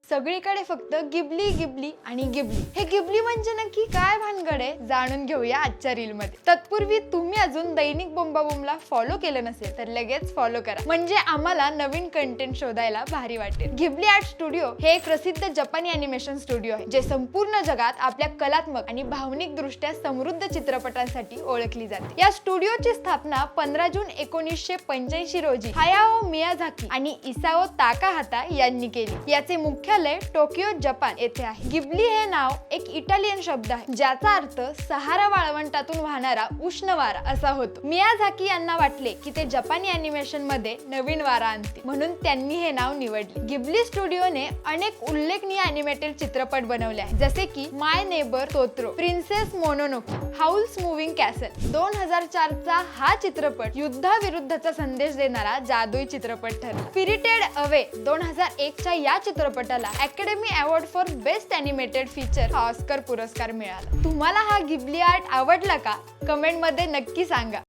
सगळीकडे फक्त Ghibli Ghibli आणि गिबली। हे गिबली म्हणजे नक्की काय भानगड आहे जाणून घेऊया आजच्या रील मध्ये। तत्पूर्वी तुम्ही अजून दैनिक बोंबाबोंबला फॉलो केलं नसेल तर लगेच फॉलो करा, म्हणजे आम्हाला नवीन कंटेंट शोधायला भारी वाटेल। गिबली आर्ट स्टुडिओ हे एक प्रसिद्ध जपानी अॅनिमेशन स्टुडिओ आहे, जे संपूर्ण जगात आपल्या कलात्मक आणि भावनिक दृष्ट्या समृद्ध चित्रपटांसाठी ओळखली जाते। या स्टुडिओची स्थापना 15 जून 1985 रोजी हायाओ मियाझाकी आणि इसाओ ताकाहाता यांनी केली। याचे मुख्यालय टोकियो जपान येथे आहे। गिबली हे नाव एक इटालियन शब्द आहे, ज्याचा अर्थ सहारा वाळवंटातून वाहणारा उष्ण वारा असा होतो। मियाझाकी यांना वाटले की ते जपानी अॅनिमेशन मध्ये नवीन वारा आणतील, म्हणून त्यांनी हे नाव निवडले। गिबली स्टुडिओने अनेक उल्लेखनीय अॅनिमेटेड चित्रपट बनवले आहेत, जसे की my neighbour Totoro, princess Mononoke, Howl's moving castle. 2004 चा हा चित्रपट युद्धाविरुद्धचा संदेश देणारा जादुई चित्रपट ठरला। स्पिरिटेड अवे 2001 च्या या चित्रपटाला academy award for best animated feature हा ऑस्कर पुरस्कार मिळाला। तुम्हाला हा गिबली आर्ट आवडला का? कमेंट मध्ये नक्की सांगा।